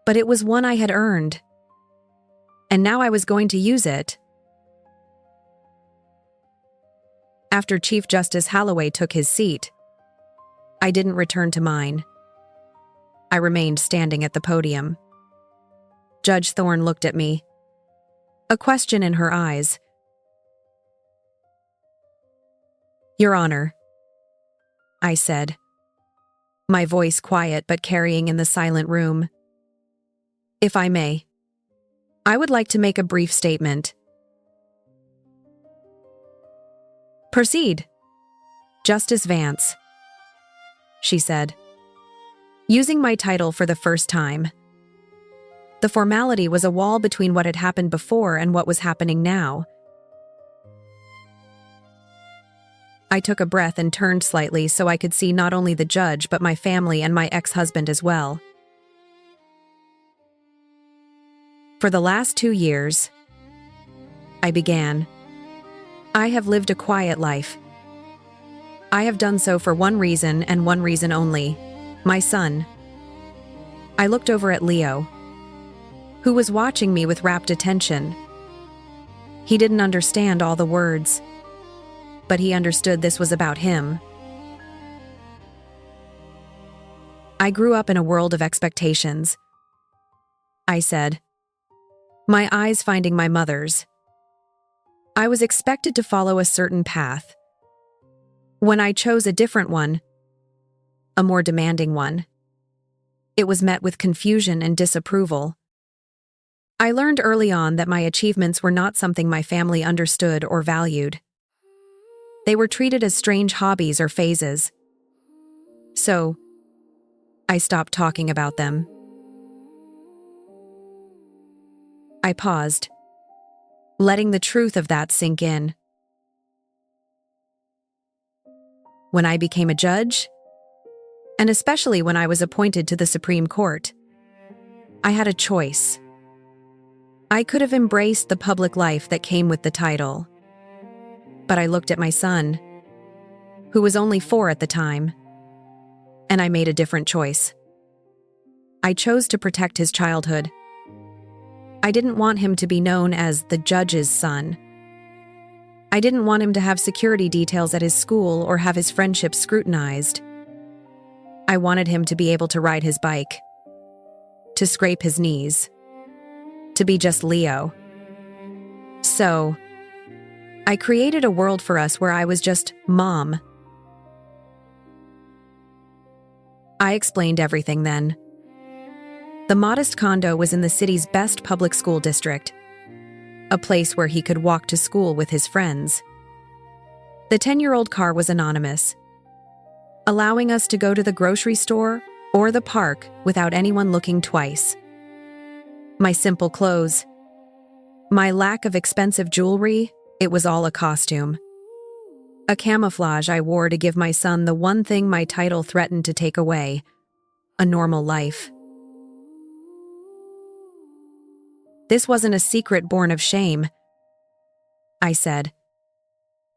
but it was one I had earned. And now I was going to use it. After Chief Justice Halloway took his seat, I didn't return to mine. I remained standing at the podium. Judge Thorne looked at me, a question in her eyes. "Your Honor," I said, my voice quiet but carrying in the silent room. "If I may, I would like to make a brief statement." "Proceed, Justice Vance," she said, using my title for the first time. The formality was a wall between what had happened before and what was happening now. I took a breath and turned slightly so I could see not only the judge but my family and my ex-husband as well. "For the last 2 years," I began, "I have lived a quiet life. I have done so for one reason and one reason only: my son." I looked over at Leo, who was watching me with rapt attention. He didn't understand all the words, but he understood this was about him. "I grew up in a world of expectations," I said, my eyes finding my mother's. "I was expected to follow a certain path. When I chose a different one, a more demanding one, it was met with confusion and disapproval. I learned early on that my achievements were not something my family understood or valued. They were treated as strange hobbies or phases. So, I stopped talking about them." I paused, letting the truth of that sink in. When I became a judge, and especially when I was appointed to the Supreme Court, I had a choice. I could have embraced the public life that came with the title. But I looked at my son, who was only 4 at the time, and I made a different choice. I chose to protect his childhood. I didn't want him to be known as the judge's son. I didn't want him to have security details at his school or have his friendships scrutinized. I wanted him to be able to ride his bike, to scrape his knees, to be just Leo. So, I created a world for us where I was just Mom. I explained everything then. The modest condo was in the city's best public school district, a place where he could walk to school with his friends. The 10-year-old car was anonymous, allowing us to go to the grocery store or the park without anyone looking twice. My simple clothes, my lack of expensive jewelry, it was all a costume. A camouflage I wore to give my son the one thing my title threatened to take away: a normal life. This wasn't a secret born of shame, I said,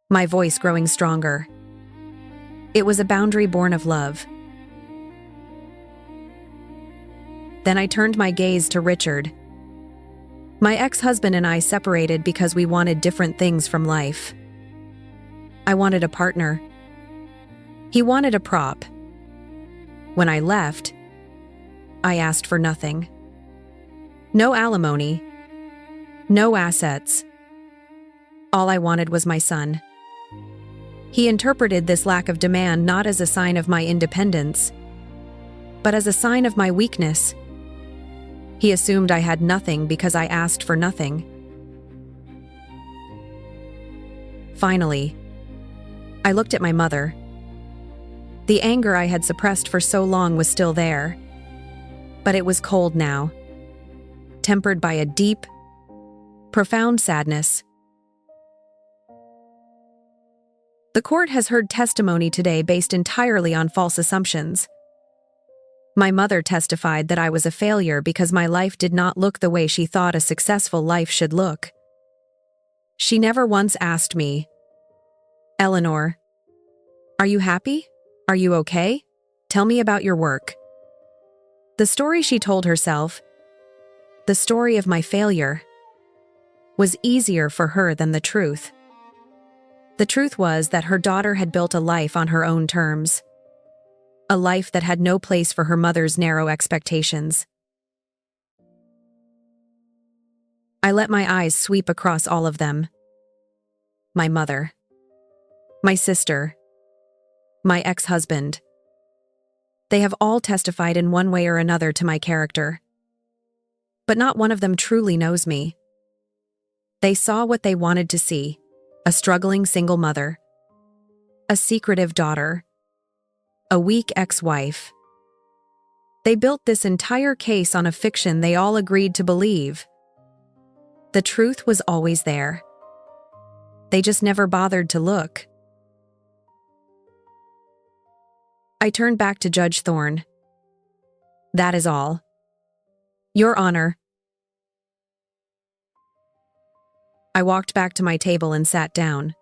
my voice growing stronger. It was a boundary born of love. Then I turned my gaze to Richard. My ex-husband and I separated because we wanted different things from life. I wanted a partner. He wanted a prop. When I left, I asked for nothing. No alimony. No assets. All I wanted was my son. He interpreted this lack of demand not as a sign of my independence, but as a sign of my weakness. He assumed I had nothing because I asked for nothing. Finally, I looked at my mother. The anger I had suppressed for so long was still there, but it was cold now, tempered by a deep, profound sadness. The court has heard testimony today based entirely on false assumptions. My mother testified that I was a failure because my life did not look the way she thought a successful life should look. She never once asked me, "Eleanor, are you happy? Are you okay? Tell me about your work." The story she told herself, the story of my failure, was easier for her than the truth. The truth was that her daughter had built a life on her own terms. A life that had no place for her mother's narrow expectations. I let my eyes sweep across all of them. My mother. My sister. My ex-husband. They have all testified in one way or another to my character. But not one of them truly knows me. They saw what they wanted to see: a struggling single mother, a secretive daughter, a weak ex-wife. They built this entire case on a fiction they all agreed to believe. The truth was always there. They just never bothered to look. I turned back to Judge Thorne. "That is all. Your Honor." I walked back to my table and sat down,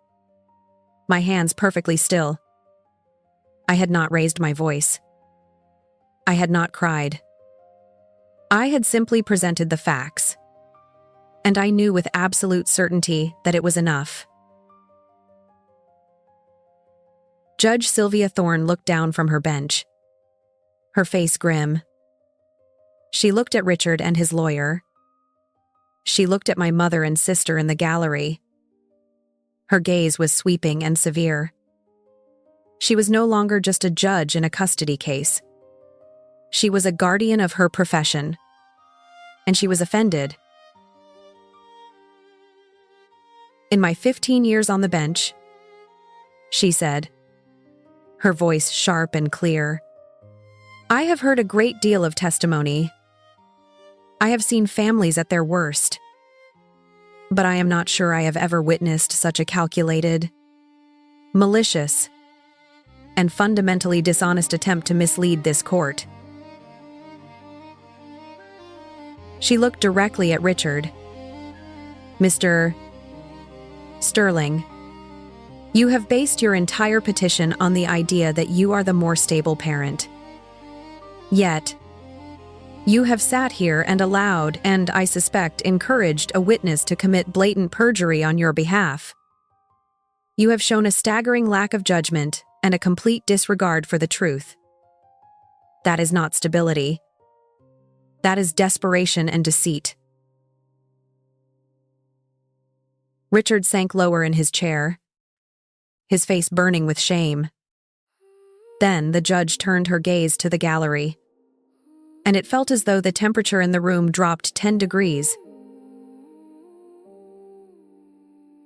my hands perfectly still. I had not raised my voice. I had not cried. I had simply presented the facts, and I knew with absolute certainty that it was enough. Judge Sylvia Thorne looked down from her bench, her face grim. She looked at Richard and his lawyer. She looked at my mother and sister in the gallery. Her gaze was sweeping and severe. She was no longer just a judge in a custody case. She was a guardian of her profession, and she was offended. "In my 15 years on the bench," she said, her voice sharp and clear, "I have heard a great deal of testimony. I have seen families at their worst. But I am not sure I have ever witnessed such a calculated, malicious, and fundamentally dishonest attempt to mislead this court." She looked directly at Richard. "Mr. Sterling, you have based your entire petition on the idea that you are the more stable parent. Yet, you have sat here and allowed, and I suspect encouraged, a witness to commit blatant perjury on your behalf. You have shown a staggering lack of judgment and a complete disregard for the truth. That is not stability. That is desperation and deceit." Richard sank lower in his chair, his face burning with shame. Then the judge turned her gaze to the gallery, and it felt as though the temperature in the room dropped 10 degrees.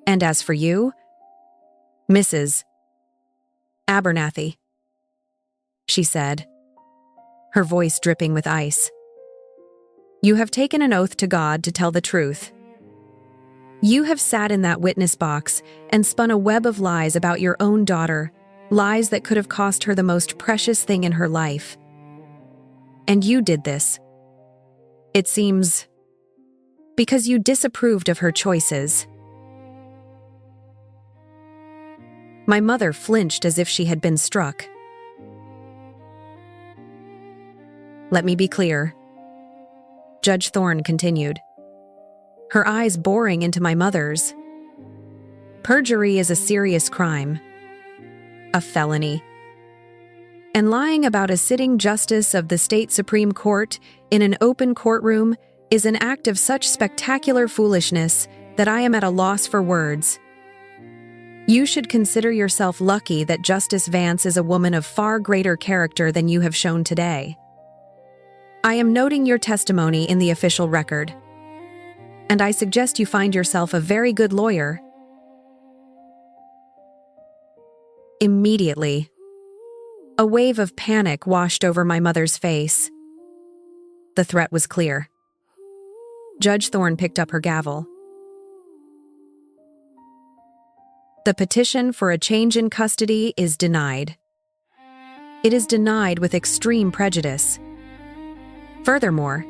"And as for you, Mrs. Abernathy," she said, her voice dripping with ice, "you have taken an oath to God to tell the truth. You have sat in that witness box and spun a web of lies about your own daughter, lies that could have cost her the most precious thing in her life. And you did this, it seems, because you disapproved of her choices. My mother flinched as if she had been struck. Let me be clear, Judge Thorne continued, her eyes boring into my mother's. Perjury is a serious crime, a felony. And lying about a sitting justice of the state Supreme Court in an open courtroom is an act of such spectacular foolishness that I am at a loss for words. You should consider yourself lucky that Justice Vance is a woman of far greater character than you have shown today. I am noting your testimony in the official record, and I suggest you find yourself a very good lawyer. Immediately, a wave of panic washed over my mother's face. The threat was clear. Judge Thorne picked up her gavel. The petition for a change in custody is denied. It is denied with extreme prejudice. Furthermore,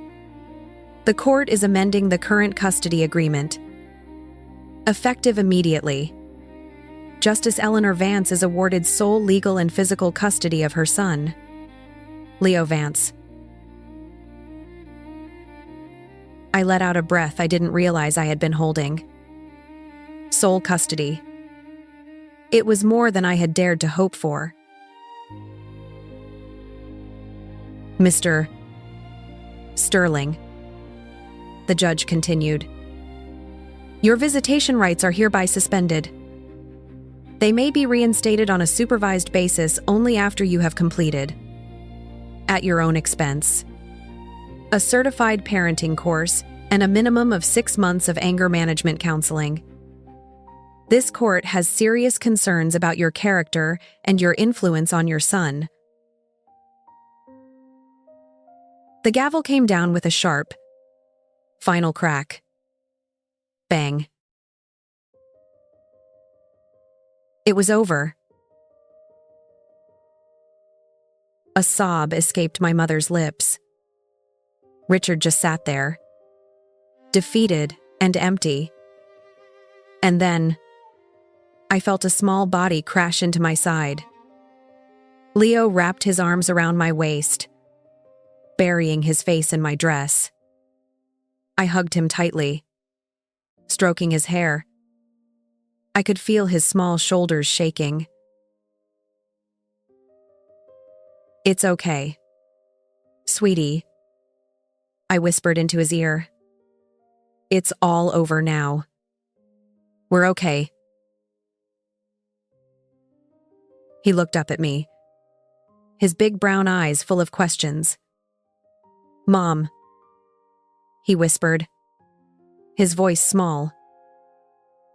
the court is amending the current custody agreement. Effective immediately, Justice Eleanor Vance is awarded sole legal and physical custody of her son, Leo Vance. I let out a breath I didn't realize I had been holding. Sole custody. It was more than I had dared to hope for. Mr. Sterling, the judge continued, your visitation rights are hereby suspended. They may be reinstated on a supervised basis only after you have completed, at your own expense, a certified parenting course and a minimum of 6 months of anger management counseling. This court has serious concerns about your character and your influence on your son. The gavel came down with a sharp, final crack. Bang. It was over. A sob escaped my mother's lips. Richard just sat there, defeated and empty. And then, I felt a small body crash into my side. Leo wrapped his arms around my waist, burying his face in my dress. I hugged him tightly, stroking his hair. I could feel his small shoulders shaking. It's okay, sweetie, I whispered into his ear. It's all over now. We're okay. He looked up at me, his big brown eyes full of questions. Mom, he whispered, his voice small.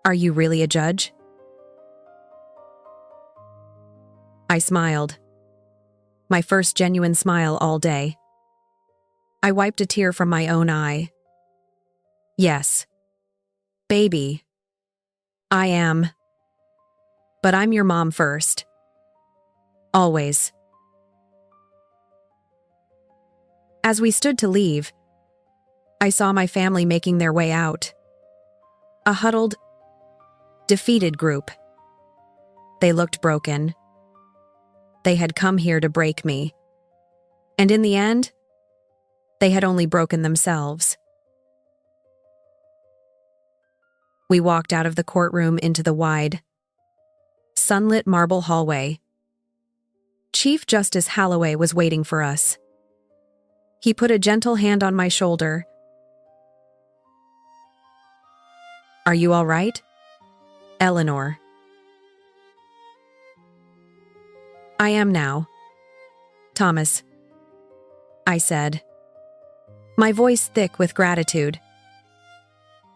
Are you really a judge? I smiled, my first genuine smile all day. I wiped a tear from my own eye. Yes, baby, I am. But I'm your mom first. Always. As we stood to leave, I saw my family making their way out. A huddled, defeated group. They looked broken. They had come here to break me. And in the end, they had only broken themselves. We walked out of the courtroom into the wide, sunlit marble hallway. Chief Justice Holloway was waiting for us. He put a gentle hand on my shoulder. Are you all right, Eleanor? I am now, Thomas, I said, my voice thick with gratitude.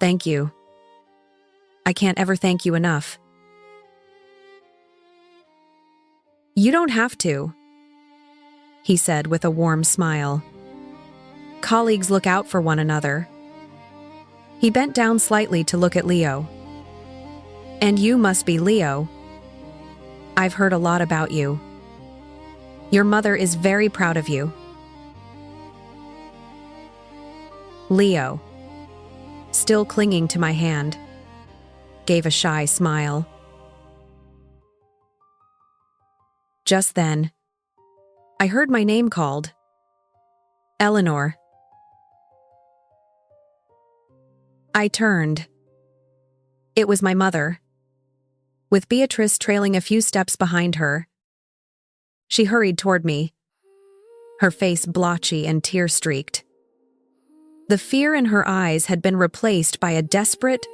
Thank you. I can't ever thank you enough. You don't have to, he said with a warm smile. Colleagues look out for one another. He bent down slightly to look at Leo. And you must be Leo. I've heard a lot about you. Your mother is very proud of you. Leo, still clinging to my hand, gave a shy smile. Just then, I heard my name called. Eleanor. I turned. It was my mother, with Beatrice trailing a few steps behind her. She hurried toward me, her face blotchy and tear-streaked. The fear in her eyes had been replaced by a desperate,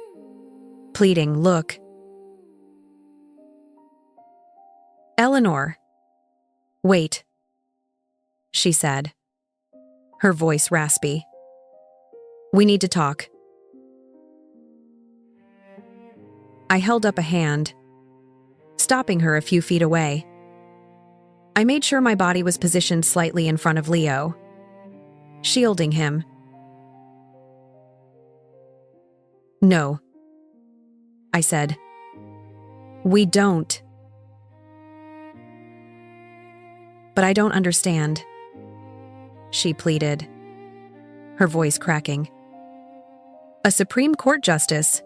pleading look. Eleanor. Wait, she said, her voice raspy. We need to talk. I held up a hand, stopping her a few feet away. I made sure my body was positioned slightly in front of Leo, shielding him. No, I said. We don't. But I don't understand, she pleaded, her voice cracking. A Supreme Court justice?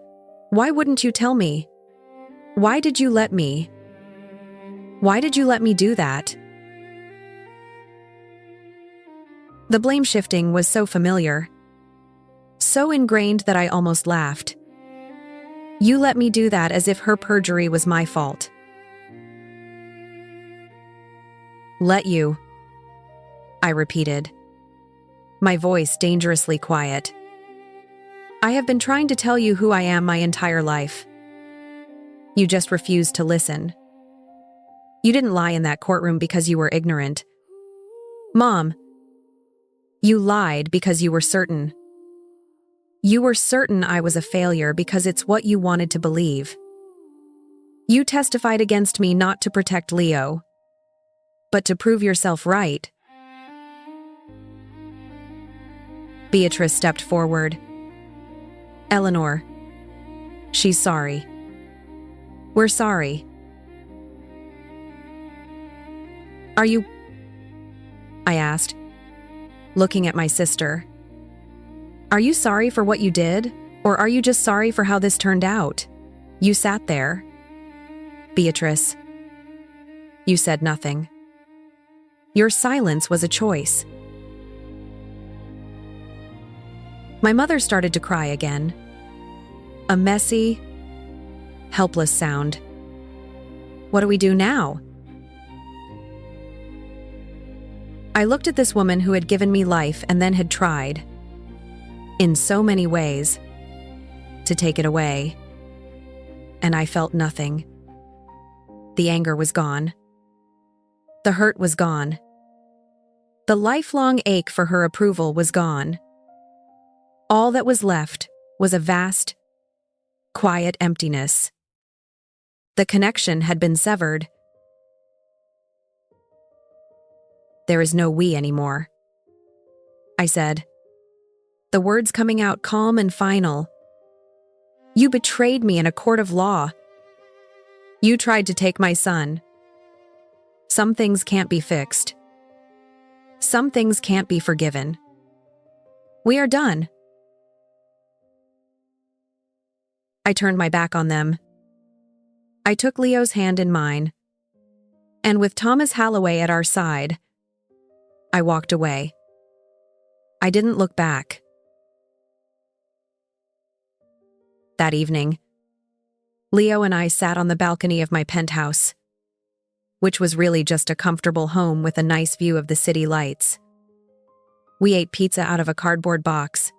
Why wouldn't you tell me? Why did you let me? Why did you let me do that? The blame shifting was so familiar, so ingrained that I almost laughed. You let me do that as if her perjury was my fault. Let you, I repeated, my voice dangerously quiet. I have been trying to tell you who I am my entire life. You just refused to listen. You didn't lie in that courtroom because you were ignorant. Mom, you lied because you were certain. You were certain I was a failure because it's what you wanted to believe. You testified against me not to protect Leo, but to prove yourself right. Beatrice stepped forward. Eleanor, she's sorry. We're sorry. Are you? I asked, looking at my sister. Are you sorry for what you did, or are you just sorry for how this turned out? You sat there. Beatrice, you said nothing. Your silence was a choice. My mother started to cry again. A messy, helpless sound. What do we do now? I looked at this woman who had given me life and then had tried, in so many ways, to take it away. And I felt nothing. The anger was gone. The hurt was gone. The lifelong ache for her approval was gone. All that was left was a vast, quiet emptiness. The connection had been severed. There is no we anymore, I said, the words coming out calm and final. You betrayed me in a court of law. You tried to take my son. Some things can't be fixed. Some things can't be forgiven. We are done. I turned my back on them. I took Leo's hand in mine, and with Thomas Halloway at our side, I walked away. I didn't look back. That evening, Leo and I sat on the balcony of my penthouse, which was really just a comfortable home with a nice view of the city lights. We ate pizza out of a cardboard box.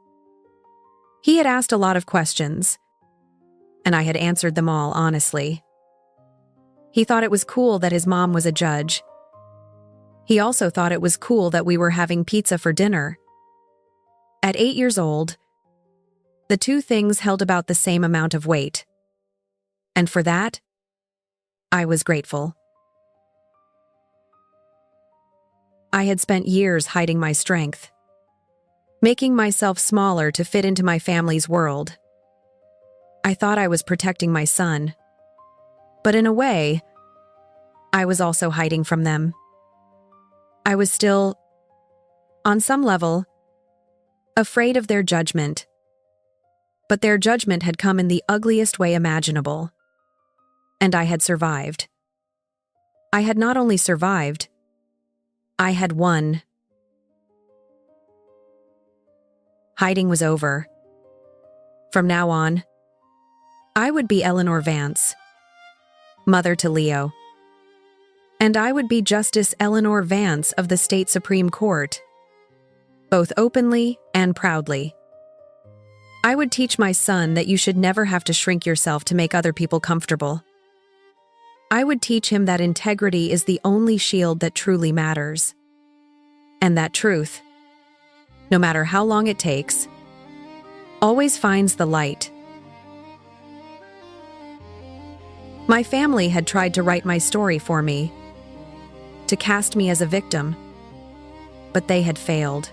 He had asked a lot of questions, and I had answered them all honestly. He thought it was cool that his mom was a judge. He also thought it was cool that we were having pizza for dinner. At 8 years old, the two things held about the same amount of weight. And for that, I was grateful. I had spent years hiding my strength. making myself smaller to fit into my family's world. I thought I was protecting my son. But in a way, I was also hiding from them. I was still, on some level, afraid of their judgment. But their judgment had come in the ugliest way imaginable. And I had survived. I had not only survived, I had won. Hiding was over. From now on, I would be Eleanor Vance, mother to Leo. And I would be Justice Eleanor Vance of the State Supreme Court, both openly and proudly. I would teach my son that you should never have to shrink yourself to make other people comfortable. I would teach him that integrity is the only shield that truly matters. And that truth, no matter how long it takes, always finds the light. My family had tried to write my story for me, to cast me as a victim, but they had failed.